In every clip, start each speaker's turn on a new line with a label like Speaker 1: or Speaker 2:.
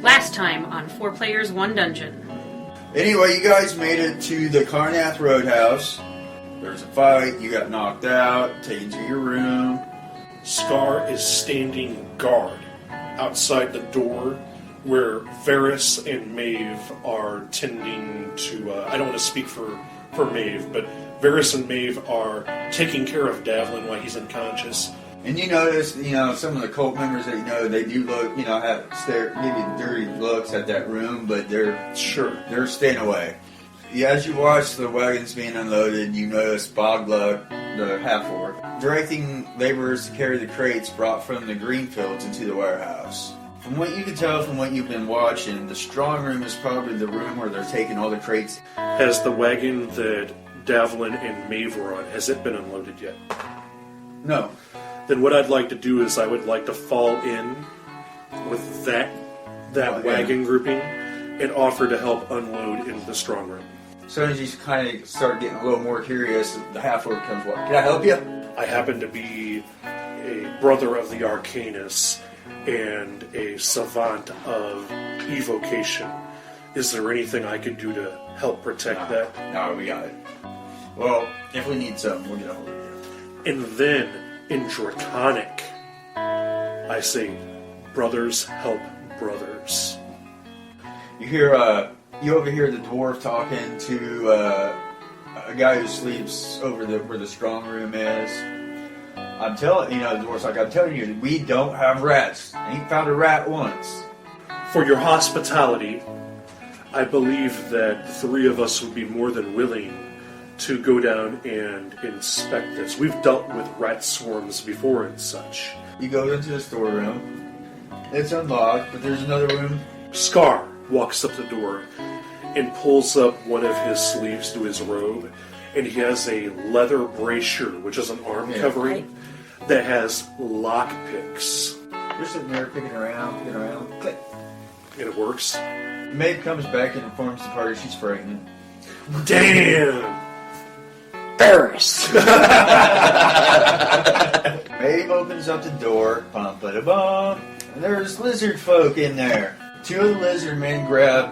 Speaker 1: Last time on 4 Players, 1 Dungeon.
Speaker 2: Anyway, you guys made it to the Carnath Roadhouse. There's a fight, you got knocked out, taken to your room.
Speaker 3: Scar is standing guard outside the door where Varis and Mave are tending to... I don't want to speak for Mave, but Varis and Mave are taking care of Davlin while he's unconscious.
Speaker 2: And you notice, some of the cult members that they do look, give you dirty looks at that room, but they're staying away. Yeah, as you watch the wagons being unloaded, you notice Bogluck, the half-orc, directing laborers to carry the crates brought from the green fields into the warehouse. From what you can tell from what you've been watching, the strong room is probably the room where they're taking all the crates.
Speaker 3: Has the wagon that Davlin and Mave were on, has it been unloaded yet?
Speaker 2: No.
Speaker 3: Then what I'd like to do is I would like to fall in with that wagon grouping and offer to help unload into the strong room.
Speaker 2: As soon as you kind of start getting a little more curious, the half-orc comes, can I help you?
Speaker 3: I happen to be a brother of the Arcanus and a savant of evocation. Is there anything I could do to help protect that?
Speaker 2: No, we got it. Well, if we need something, we'll get a hold of you.
Speaker 3: And then, in Draconic, I say, brothers help brothers.
Speaker 2: You overhear the dwarf talking to a guy who sleeps over where the strong room is. I'm telling the dwarf's like, I'm telling you, we don't have rats. I ain't found a rat once.
Speaker 3: For your hospitality, I believe that 3 of us would be more than willing to go down and inspect this. We've dealt with rat swarms before and such.
Speaker 2: You go into the storeroom. It's unlocked, but there's another room.
Speaker 3: Scar walks up the door and pulls up one of his sleeves to his robe, and he has a leather brochure, which is an arm covering, that has lockpicks.
Speaker 2: You're sitting there picking around, click.
Speaker 3: And it works.
Speaker 2: Maeve comes back and informs the party she's pregnant.
Speaker 3: Damn!
Speaker 4: Varis!
Speaker 2: Maeve opens up the door, bum-ba-da-bum, and there's lizard folk in there. 2 of the lizard men grab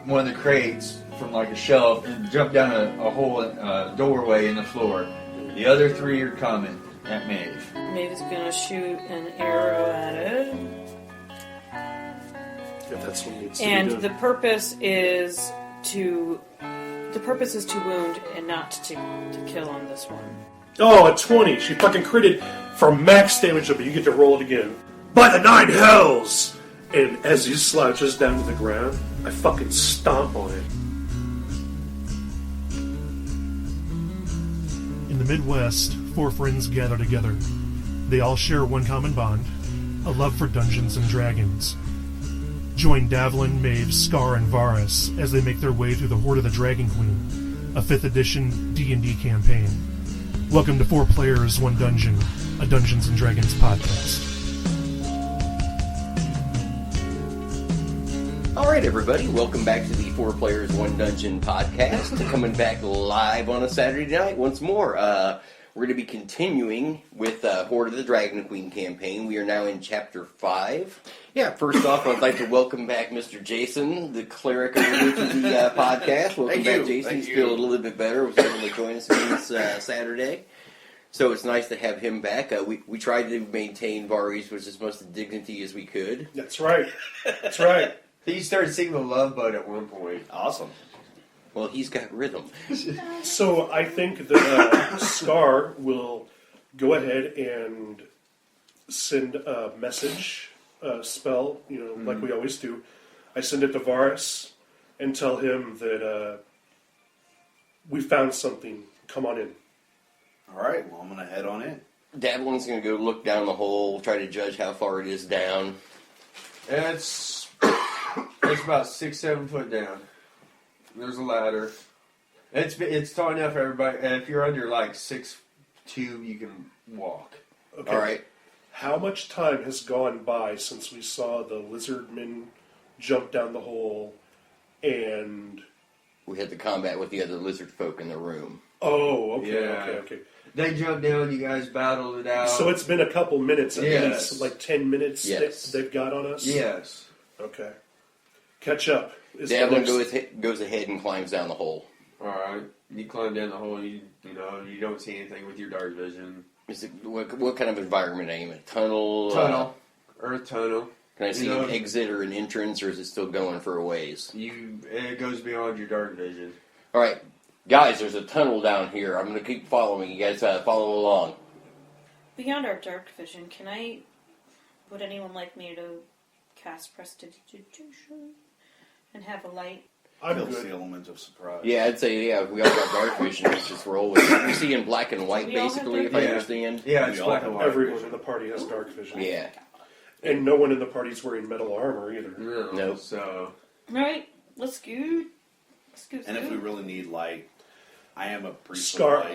Speaker 2: one of the crates from like a shelf and jump down a hole, doorway in the floor. The other 3 are coming at Maeve.
Speaker 5: Maeve is gonna shoot an arrow at it.
Speaker 3: If that's what needs to
Speaker 5: And
Speaker 3: be done.
Speaker 5: the purpose is to wound and not to kill on this one.
Speaker 3: Oh, a 20. She fucking critted for max damage, but you get to roll it again. By the 9 hells! And as he slouches down to the ground, I fucking stomp on it.
Speaker 6: In the Midwest, 4 friends gather together. They all share one common bond, a love for Dungeons and Dragons. Join Davlin, Mave, Scar, and Varis as they make their way through the Horde of the Dragon Queen, a 5th edition D&D campaign. Welcome to 4 Players, 1 Dungeon, a Dungeons and Dragons podcast.
Speaker 4: Alright everybody, welcome back to the 4 Players, 1 Dungeon podcast. Coming back live on a Saturday night once more. We're going to be continuing with Horde of the Dragon Queen campaign. We are now in Chapter 5. Yeah, first off, I'd like to welcome back Mr. Jason, the cleric of the podcast. Welcome back, Jason. He's feeling a little bit better. Was able to join us again this Saturday. So it's nice to have him back. We tried to maintain Varis with as much dignity as we could.
Speaker 3: That's right. That's right.
Speaker 2: He started singing the Love Boat at one point.
Speaker 4: Awesome. Well, he's got rhythm.
Speaker 3: So I think that Scar will go ahead and send a message, spell, like we always do. I send it to Varis and tell him that we found something. Come on in.
Speaker 7: All right, well, I'm going to head on in.
Speaker 4: Davlin's going to go look down the hole, try to judge how far it is down.
Speaker 2: It's about 6-7 foot down. There's a ladder. It's tall enough for everybody, and if you're under like 6'2", you can walk.
Speaker 3: Okay.
Speaker 4: All right.
Speaker 3: How much time has gone by since we saw the lizardmen jump down the hole and...
Speaker 4: We had the combat with the other lizard folk in the room.
Speaker 3: Oh, okay,
Speaker 2: Yeah.
Speaker 3: okay.
Speaker 2: They jumped down, you guys battled it out.
Speaker 3: So it's been a couple minutes at
Speaker 2: Yes.
Speaker 3: least, like 10 minutes
Speaker 4: Yes.
Speaker 3: they've got on us?
Speaker 2: Yes.
Speaker 3: Okay. Catch up. Is the
Speaker 4: Davlin
Speaker 3: next-
Speaker 4: goes ahead and climbs down the hole.
Speaker 2: Alright. You climb down the hole, you don't see anything with your dark vision.
Speaker 4: Is it, what kind of environment are you in? A tunnel?
Speaker 2: Tunnel. Earth tunnel.
Speaker 4: Can I see an exit or an entrance, or is it still going for a ways?
Speaker 2: It goes beyond your dark vision.
Speaker 4: All right, guys, there's a tunnel down here. I'm going to keep following. You guys follow along.
Speaker 5: Beyond our dark vision, would anyone like me to cast prestidigitation and have a light?
Speaker 3: I'm
Speaker 7: Kills
Speaker 3: good.
Speaker 7: the element of surprise.
Speaker 4: Yeah, I'd say, we all got dark vision. It's just roll with it. We see in black and white,
Speaker 5: We all have
Speaker 4: basically, if
Speaker 5: dark
Speaker 4: I
Speaker 2: vision?
Speaker 4: understand.
Speaker 2: Yeah,
Speaker 7: We
Speaker 2: it's
Speaker 7: all
Speaker 2: black
Speaker 7: have
Speaker 2: and white.
Speaker 3: Everyone in the party has dark vision.
Speaker 4: Yeah.
Speaker 3: And no one in the party is wearing metal armor either.
Speaker 2: No.
Speaker 4: Nope.
Speaker 2: So,
Speaker 5: Alright, let's go.
Speaker 7: And if we really need light, I am a priest
Speaker 3: Scar.
Speaker 7: of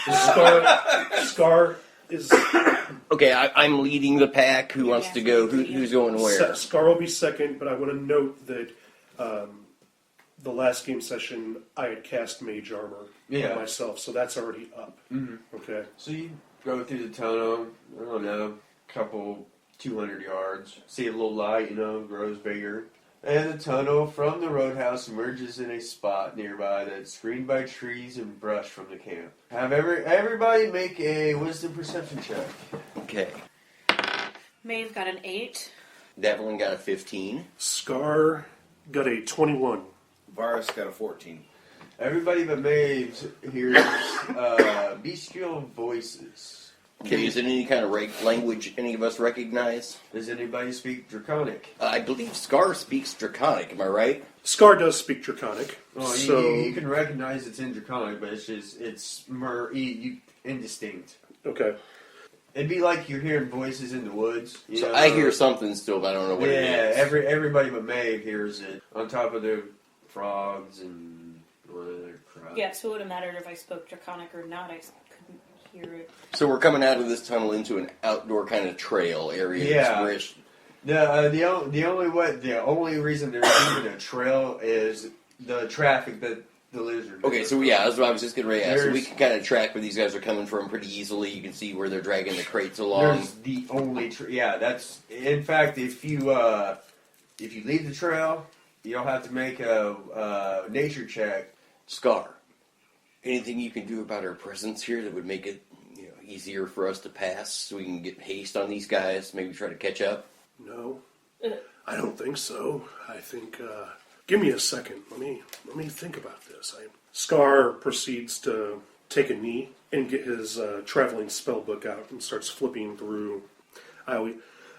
Speaker 7: light.
Speaker 3: Scar is...
Speaker 4: Okay, I'm leading the pack. Who wants to go? Who's going where?
Speaker 3: Scar will be second, but I want to note that the last game session, I had cast mage armor on myself, so that's already up.
Speaker 2: Mm-hmm.
Speaker 3: Okay.
Speaker 2: So you go through the tunnel, I don't know, couple 200 yards. See a little light, grows bigger. And the tunnel from the roadhouse emerges in a spot nearby that's screened by trees and brush from the camp. Have everybody make a wisdom perception check.
Speaker 4: Okay.
Speaker 5: Maeve got an 8.
Speaker 4: Devlin got a 15.
Speaker 3: Scar got a 21.
Speaker 7: Varis got a 14.
Speaker 2: Everybody but Mave hears bestial voices.
Speaker 4: Okay, is it any kind of language any of us recognize?
Speaker 2: Does anybody speak Draconic?
Speaker 4: I believe Scar speaks Draconic, am I right?
Speaker 3: Scar does speak Draconic.
Speaker 2: Well,
Speaker 3: so
Speaker 2: you can recognize it's in Draconic, but it's indistinct.
Speaker 3: Okay.
Speaker 2: It'd be like you're hearing voices in the woods.
Speaker 4: So I hear something still, but I don't know what it is.
Speaker 2: Everybody but Maeve hears it. On top of the frogs and what other crap.
Speaker 5: Yeah, so it would have mattered if I spoke Draconic or not. I couldn't hear it.
Speaker 4: So we're coming out of this tunnel into an outdoor kind of trail area.
Speaker 2: Yeah.
Speaker 4: Where it's-
Speaker 2: The only reason there's even a trail is the traffic that the lizard.
Speaker 4: Okay, so yeah, that's what I was just getting ready to ask. So we
Speaker 2: There's-
Speaker 4: can kind of track where these guys are coming from pretty easily. You can see where they're dragging the crates along.
Speaker 2: There's the only that's in fact if you leave the trail, you'll have to make a nature check.
Speaker 4: Scar, anything you can do about our presence here that would make it easier for us to pass so we can get haste on these guys, maybe try to catch up?
Speaker 3: No, I don't think so. I think. Give me a second. Let me think about this. Scar proceeds to take a knee and get his traveling spell book out and starts flipping through. I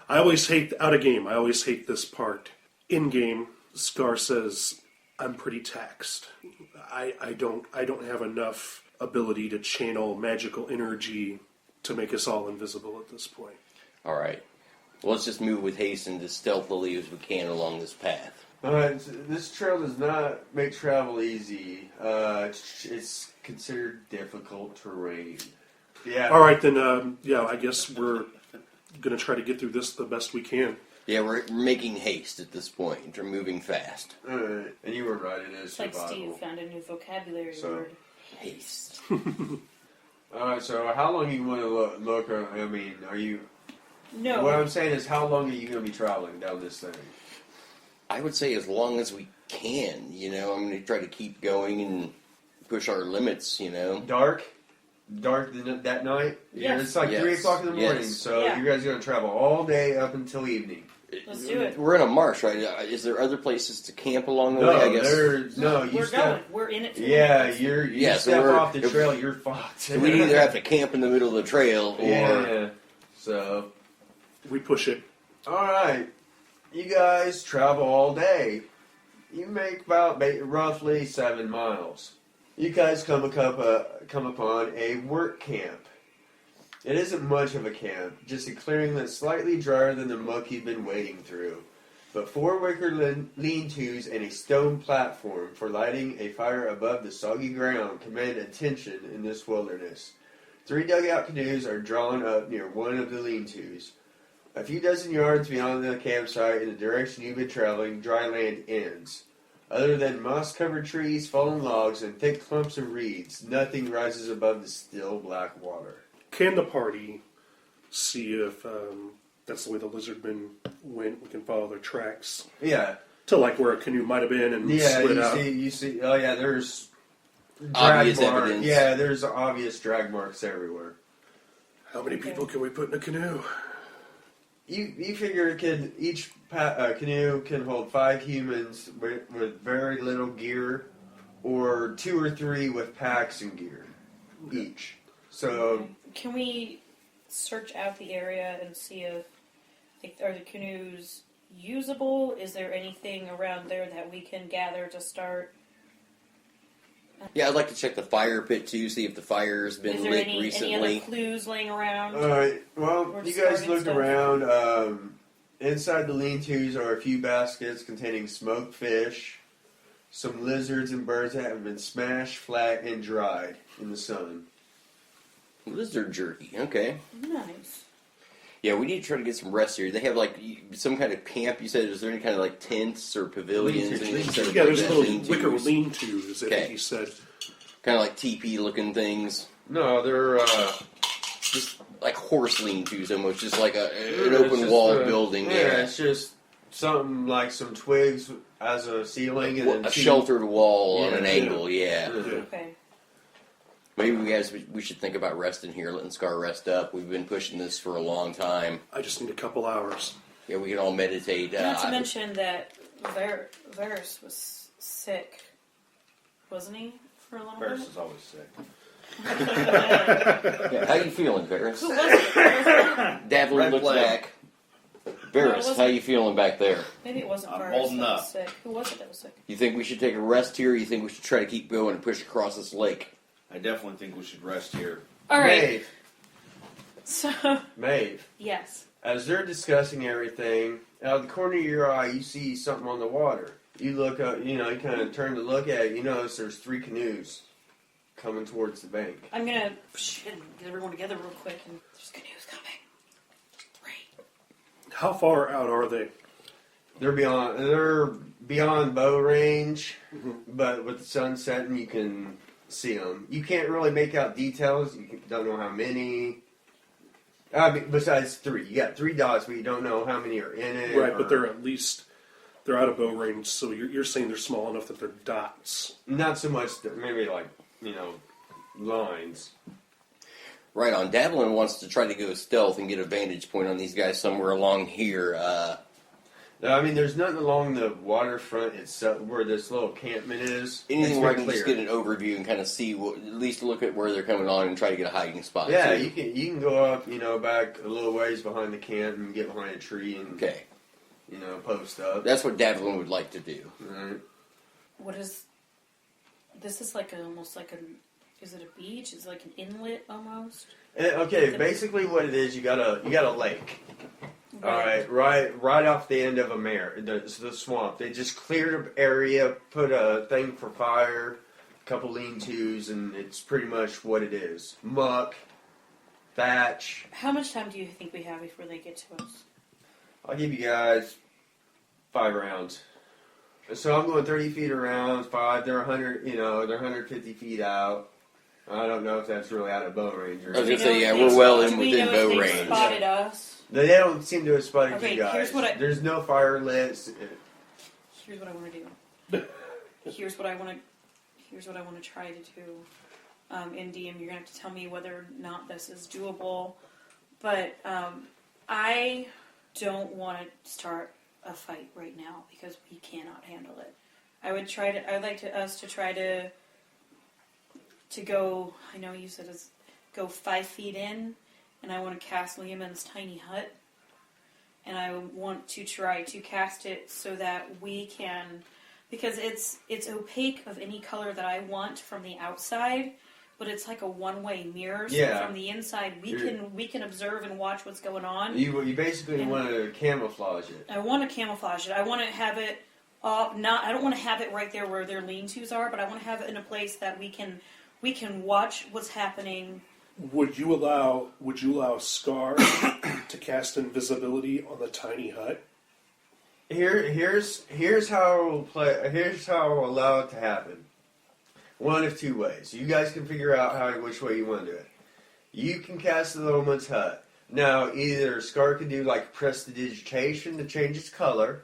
Speaker 3: always hate out of game. I always hate this part. In game, Scar says, "I'm pretty taxed. I don't have enough ability to channel magical energy to make us all invisible at this point."
Speaker 4: All right. Well, let's just move with haste and as stealthily as we can along this path.
Speaker 2: This trail does not make travel easy. It's considered difficult terrain. Yeah.
Speaker 3: All right, then. I guess we're gonna try to get through this the best we can.
Speaker 4: Yeah, we're making haste at this point. We're moving fast.
Speaker 2: And you were right. It is
Speaker 5: It's like
Speaker 2: survival.
Speaker 5: Steve found a new vocabulary word.
Speaker 4: Haste.
Speaker 2: All right. So how long do you want to look? I mean, are you?
Speaker 5: No.
Speaker 2: What I'm saying is, how long are you going to be traveling down this thing?
Speaker 4: I would say as long as we can, I'm going to try to keep going and push our limits,
Speaker 2: Dark that night. Yeah,
Speaker 5: Yes.
Speaker 2: it's like
Speaker 4: Yes.
Speaker 2: 3 o'clock in the morning.
Speaker 4: Yes.
Speaker 2: So
Speaker 5: Yeah.
Speaker 2: you guys are going to travel all day up until evening.
Speaker 5: Let's do it.
Speaker 4: We're in a marsh, right? Is there other places to camp along the way, I guess?
Speaker 2: You
Speaker 5: We're
Speaker 2: step.
Speaker 5: going. We're in it. For
Speaker 2: Yeah,
Speaker 5: the
Speaker 2: you
Speaker 4: so
Speaker 2: step
Speaker 4: we're-
Speaker 2: off the trail, you're fucked.
Speaker 4: We either have to camp in the middle of the trail or...
Speaker 2: Yeah. So,
Speaker 3: We push it.
Speaker 2: all right, you guys travel all day. You make about roughly 7 miles. You guys come upon a work camp. It isn't much of a camp, just a clearing that's slightly drier than the muck you've been wading through. But 4 wicker lean-tos and a stone platform for lighting a fire above the soggy ground command attention in this wilderness. 3 dugout canoes are drawn up near one of the lean-tos. A few dozen yards beyond the campsite in the direction you've been traveling, dry land ends. Other than moss-covered trees, fallen logs, and thick clumps of reeds, nothing rises above the still black water.
Speaker 3: Can the party see if that's the way the lizardmen went? We can follow their tracks.
Speaker 2: Yeah.
Speaker 3: To like where a canoe might have been and
Speaker 2: Yeah,
Speaker 3: slid out.
Speaker 2: you see. Oh yeah, there's
Speaker 4: Obvious
Speaker 2: drag marks.
Speaker 4: evidence.
Speaker 2: Yeah, there's obvious drag marks everywhere.
Speaker 3: How many people can we put in a canoe?
Speaker 2: You figure each canoe can hold 5 humans with very little gear, or 2 or 3 with packs and gear each. So
Speaker 5: Can we search out the area and see if are the canoes usable? Is there anything around there that we can gather to start?
Speaker 4: Yeah, I'd like to check the fire pit too, see if the fire's been
Speaker 5: Is there
Speaker 4: lit
Speaker 5: any
Speaker 4: recently.
Speaker 5: other clues laying around?
Speaker 2: well,
Speaker 5: Or
Speaker 2: you
Speaker 5: just
Speaker 2: guys
Speaker 5: starting
Speaker 2: looked
Speaker 5: stuff.
Speaker 2: around. Inside the lean-tos are a few baskets containing smoked fish, some lizards and birds that have been smashed flat and dried in the sun.
Speaker 4: Lizard jerky, okay.
Speaker 5: Nice.
Speaker 4: Yeah, we need to try to get some rest here. They have like some kind of camp. You said, is there any kind of like tents or pavilions?
Speaker 2: Lean-tos,
Speaker 4: Anything set up
Speaker 3: Yeah,
Speaker 4: like
Speaker 3: there's
Speaker 4: that?
Speaker 3: little
Speaker 4: Lean-tos?
Speaker 3: wicker lean-tos that
Speaker 4: Okay.
Speaker 3: he said.
Speaker 4: Kind of like teepee looking things.
Speaker 2: No, they're
Speaker 4: Just like horse lean-tos almost, just like an
Speaker 2: it's
Speaker 4: open
Speaker 2: just
Speaker 4: wall
Speaker 2: a-
Speaker 4: building.
Speaker 2: Yeah, it's just something like some twigs as a ceiling and then
Speaker 4: A
Speaker 2: 2
Speaker 4: sheltered wall on
Speaker 2: Yeah,
Speaker 4: an
Speaker 2: yeah.
Speaker 4: angle, yeah.
Speaker 3: Yeah.
Speaker 5: Okay.
Speaker 4: Maybe we should think about resting here, letting Scar rest up. We've been pushing this for a long time.
Speaker 3: I just need a couple hours.
Speaker 4: Yeah, we can all meditate.
Speaker 5: Not to mention that Varis was sick, wasn't he, for a little
Speaker 7: Varis
Speaker 5: bit?
Speaker 7: is always sick.
Speaker 4: Yeah, how you feeling, Varis?
Speaker 5: Who was it?
Speaker 4: Davlin
Speaker 7: Red
Speaker 4: looks
Speaker 7: flag.
Speaker 4: back.
Speaker 5: No, it
Speaker 4: Varis,
Speaker 5: wasn't.
Speaker 4: how you feeling back there?
Speaker 5: Maybe it wasn't
Speaker 7: I'm
Speaker 5: Varis
Speaker 7: holding
Speaker 5: that
Speaker 7: up.
Speaker 5: was sick. Who was it that was sick?
Speaker 4: You think we should take a rest here, or you think we should try to keep going and push across this lake?
Speaker 7: I definitely think we should rest here.
Speaker 5: All right.
Speaker 2: Maeve,
Speaker 5: So,
Speaker 2: Maeve,
Speaker 5: yes.
Speaker 2: as they're discussing everything, out of the corner of your eye, you see something on the water. You look up, you kind of turn to look at it. You notice there's 3 canoes coming towards the bank.
Speaker 5: I'm gonna get everyone together real quick, and there's canoes coming. 3.
Speaker 3: How far out are they?
Speaker 2: They're beyond bow range, but with the sun setting, you can see them. You can't really make out details. You don't know how many. Besides 3, you got 3 dots, but you don't know how many are in it.
Speaker 3: Right, but
Speaker 2: or-
Speaker 3: they're out of bow range, so you're saying they're small enough that they're dots.
Speaker 2: not so much. Maybe like lines.
Speaker 4: Right on. Davlin wants to try to go stealth and get a vantage point on these guys somewhere along here.
Speaker 2: There's nothing along the waterfront itself where this little encampment is.
Speaker 4: Anything
Speaker 2: It's
Speaker 4: where I
Speaker 2: been
Speaker 4: can just
Speaker 2: cleared.
Speaker 4: get an overview and kind of see, at least look at where they're coming on and try to get a hiding spot.
Speaker 2: Yeah,
Speaker 4: too.
Speaker 2: you can go up, back a little ways behind the camp and get behind a tree and
Speaker 4: Okay.
Speaker 2: post up.
Speaker 4: That's what Davlin would like to do.
Speaker 2: Right.
Speaker 5: What is... This is like almost like is it a beach? Is it like an inlet almost?
Speaker 2: Okay, basically what it is, you got a lake. All right off the end of the swamp. They just cleared an area, put a thing for fire, a couple lean-tos, and it's pretty much what it is. Muck, thatch.
Speaker 5: How much time do you think we have before they get to us?
Speaker 2: I'll give you guys 5 rounds. So I'm going 30 feet around, 5. They're 100. They're 150 feet out. I don't know if that's really out of bow range or
Speaker 4: I was
Speaker 2: something.
Speaker 4: gonna say,
Speaker 5: Do
Speaker 4: yeah,
Speaker 5: we know
Speaker 4: we're well
Speaker 5: if
Speaker 4: in
Speaker 5: they-
Speaker 4: within
Speaker 5: do we know
Speaker 4: bow
Speaker 5: if they
Speaker 4: range.
Speaker 5: spotted us?
Speaker 2: They don't seem to have spotted
Speaker 5: Okay,
Speaker 2: you guys.
Speaker 5: here's what
Speaker 2: There's no fire lit.
Speaker 5: Here's what I want to do. Here's what I want to try to do. In DM, you're gonna have to tell me whether or not this is doable. But I don't want to start a fight right now because we cannot handle it. I'd like us to try to go. I know you said it's go 5 feet in, and I want to cast Liamon's tiny hut. And I want to try to cast it so that we can, because it's opaque of any color that I want from the outside, but it's like a one-way mirror. So
Speaker 2: Yeah.
Speaker 5: from the inside, we can observe and watch what's going on.
Speaker 2: You basically
Speaker 5: And-
Speaker 2: want to camouflage it.
Speaker 5: I want to camouflage it. I want to have it I don't want to have it right there where their lean-tos are, but I want to have it in a place that we can watch what's happening.
Speaker 3: Would you allow Scar to cast invisibility on the tiny hut?
Speaker 2: Here's how I'll allow it to happen. One of 2 ways. You guys can figure out which way you want to do it. You can cast the Loman's hut. Now, either Scar can do like prestidigitation to change its color,